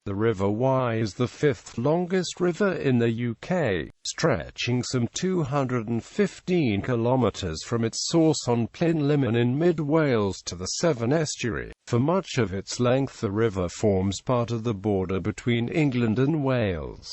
The River Wye is the fifth longest river in the UK, stretching some 215 kilometres from its source on Plynlimon in mid-Wales to the Severn estuary. For much of its length the river forms part of the border between England and Wales.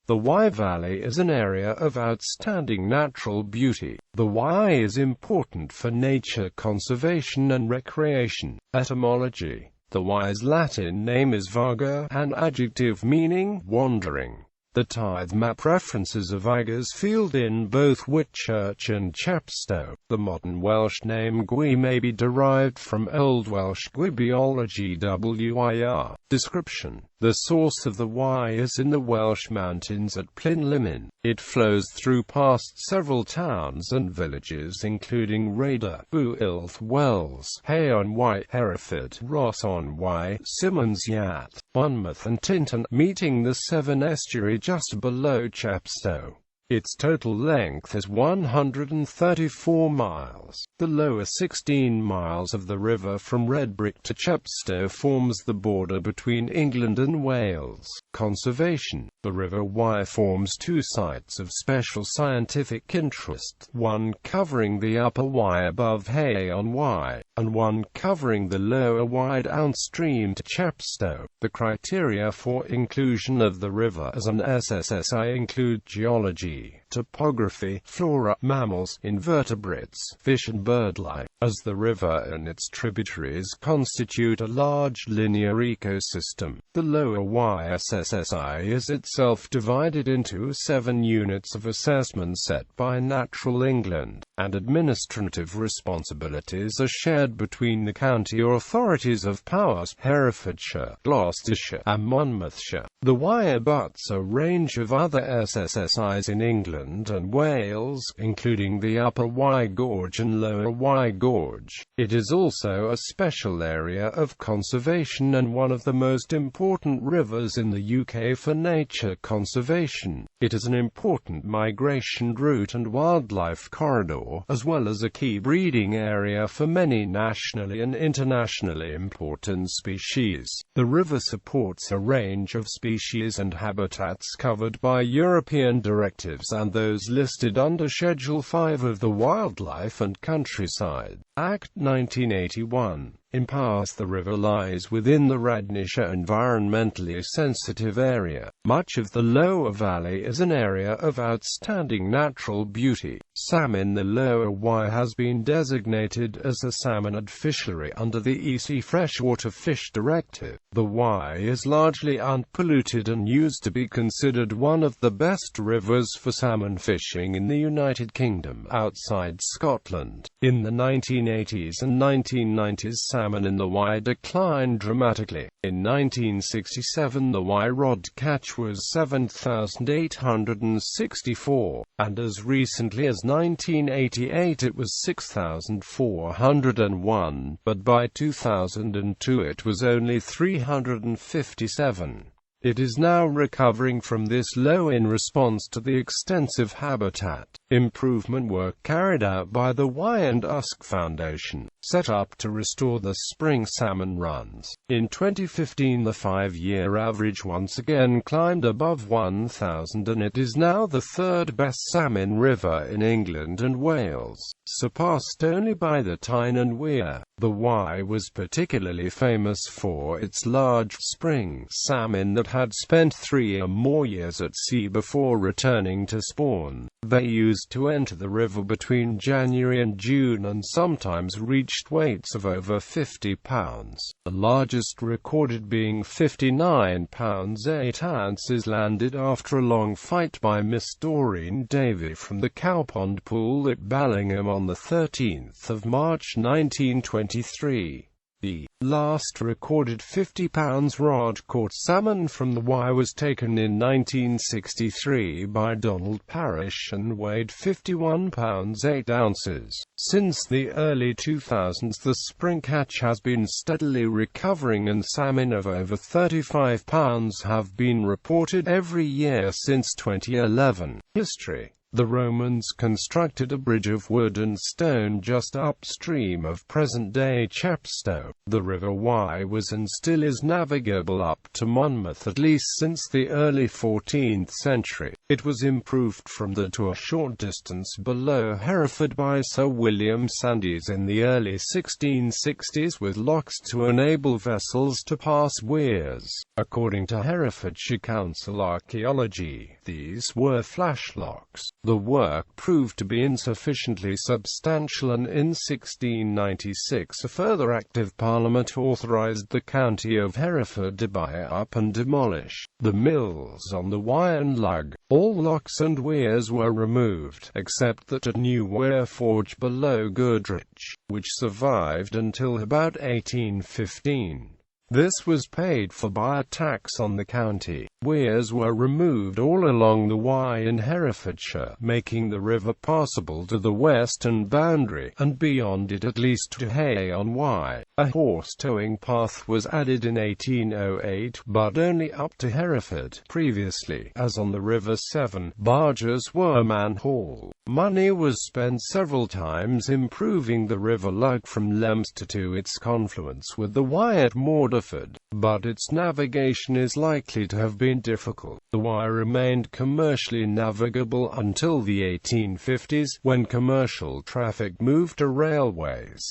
The Wye Valley is an area of outstanding natural beauty. The Wye is important for nature conservation and recreation. Etymology: the Wye's Latin name is Varga, an adjective meaning wandering. The tithe map references a Vigar's field in both Whitchurch and Chepstow. The modern Welsh name Gwy may be derived from Old Welsh Gwybiology Wyr. Description: the source of the Wye is in the Welsh mountains at Plynlimon. It flows through past several towns and villages including Rheda, Builth Wells, Hay-on-Wye, Hereford, Ross-on-Wye, Simmons-Yat, Monmouth and Tintern, meeting the Severn estuary just below Chepstow. Its total length is 134 miles. The lower 16 miles of the river from Redbrick to Chepstow forms the border between England and Wales. Conservation: the River Wye forms two sites of special scientific interest, one covering the Upper Wye above Hay-on-Wye, and one covering the Lower Wye downstream to Chepstow. The criteria for inclusion of the river as an SSSI include geology, topography, flora, mammals, invertebrates, fish and birdlife, as the river and its tributaries constitute a large linear ecosystem. The Lower Wye SSSI is itself divided into 7 units of assessment set by Natural England, and administrative responsibilities are shared between the county authorities of Powys, Herefordshire, Gloucestershire, and Monmouthshire. The Wye abuts a range of other SSSIs in England and Wales, including the Upper Wye Gorge and Lower Wye Gorge. It is also a special area of conservation and one of the most important rivers in the UK for nature conservation. It is an important migration route and wildlife corridor, as well as a key breeding area for many nationally and internationally important species. The river supports a range of species and habitats covered by European directives and those listed under Schedule 5 of the Wildlife and Countryside Act 1981. In parts the river lies within the Radnorshire environmentally sensitive area. Much of the lower valley is an area of outstanding natural beauty. Salmon: the Lower Wye has been designated as a salmonid fishery under the EC Freshwater Fish Directive. The Wye is largely unpolluted and used to be considered one of the best rivers for salmon fishing in the United Kingdom outside Scotland. In the 1980s and 1990s, salmon in the Wye declined dramatically. In 1967 the Wye rod catch was 7,864, and as recently as 1988 it was 6,401, but by 2002 it was only 357. It is now recovering from this low in response to the extensive habitat improvement work carried out by the Wye and Usk Foundation, set up to restore the spring salmon runs. In 2015 the 5-year average once again climbed above 1,000 and it is now the third best salmon river in England and Wales, surpassed only by the Tyne and Wear. The Wye was particularly famous for its large spring salmon that had spent 3 or more years at sea before returning to spawn. They used to enter the river between January and June and sometimes reached weights of over 50 pounds, the largest recorded being 59 pounds 8 ounces, landed after a long fight by Miss Doreen Davy from the Cowpond Pool at Ballingham on the 13th of March 1923. The last recorded 50 pounds rod-caught salmon from the Wye was taken in 1963 by Donald Parrish and weighed 51 pounds 8 ounces. Since the early 2000s the spring catch has been steadily recovering and salmon of over 35 pounds have been reported every year since 2011. History. The Romans constructed a bridge of wood and stone just upstream of present-day Chepstow. The River Wye was and still is navigable up to Monmouth at least since the early 14th century. It was improved from the to a short distance below Hereford by Sir William Sandys in the early 1660s with locks to enable vessels to pass weirs. According to Herefordshire Council Archaeology, these were flash locks. The work proved to be insufficiently substantial, and in 1696 a further Act of Parliament authorised the county of Hereford to buy up and demolish the mills on the Wye and Lug. All locks and weirs were removed, except that a new weir forge below Goodrich, which survived until about 1815. This was paid for by a tax on the county. Weirs were removed all along the Wye in Herefordshire, making the river passable to the western boundary, and beyond it at least to Hay-on-Wye. A horse-towing path was added in 1808, but only up to Hereford. Previously, as on the River Severn, barges were man-hauled. Money was spent several times improving the River Lug from Leominster to its confluence with the Wye at Mordarford, but its navigation is likely to have been difficult. The Wye remained commercially navigable until the 1850s, when commercial traffic moved to railways.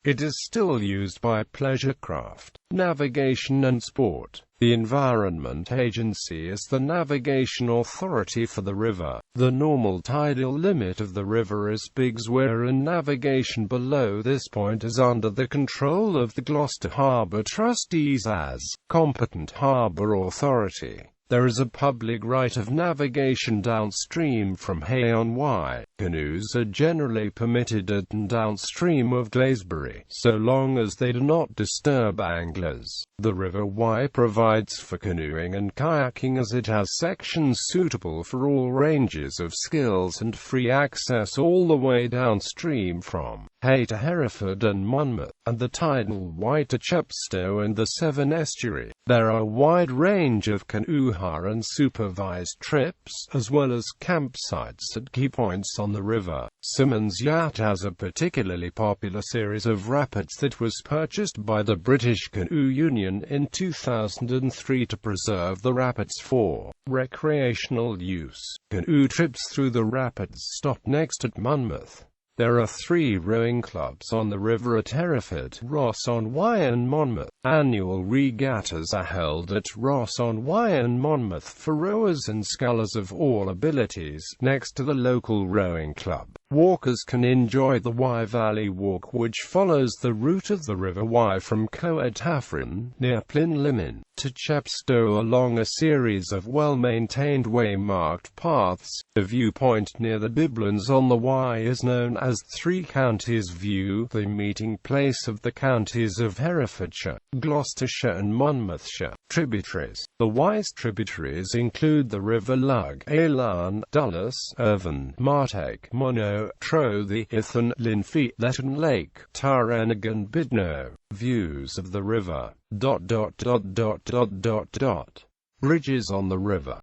It is still used by pleasure craft, navigation and sport. The Environment Agency is the navigation authority for the river. The normal tidal limit of the river is Biggs Weir, and navigation below this point is under the control of the Gloucester Harbour Trustees as competent harbour authority. There is a public right of navigation downstream from Hay-on-Wye. Canoes are generally permitted at and downstream of Glaisbury, so long as they do not disturb anglers. The River Wye provides for canoeing and kayaking, as it has sections suitable for all ranges of skills and free access all the way downstream from Hay to Hereford and Monmouth, and the tidal Wye to Chepstow and the Severn estuary. There are a wide range of canoe hire and supervised trips, as well as campsites at key points on the river. Simmons Yacht has a particularly popular series of rapids that was purchased by the British Canoe Union in 2003 to preserve the rapids for recreational use. Canoe trips through the rapids stop next at Monmouth. There are 3 rowing clubs on the river at Hereford, Ross-on-Wye and Monmouth. Annual regattas are held at Ross-on-Wye and Monmouth for rowers and scullers of all abilities, next to the local rowing club. Walkers can enjoy the Wye Valley Walk, which follows the route of the River Wye from Coed-Hafren, near Plynlimon, to Chepstow along a series of well-maintained way-marked paths. The viewpoint near the Bibloons on the Wye is known as Three Counties View, the meeting place of the counties of Herefordshire, Gloucestershire and Monmouthshire. Tributaries. The Wye's tributaries include the River Lug, Elan, Dulles, Irvine, Marteg, Monnow, Trothy, Ithon, Linfeet, Letton Lake, Tarenig and Bidnow. Views of the river. Bridges on the river.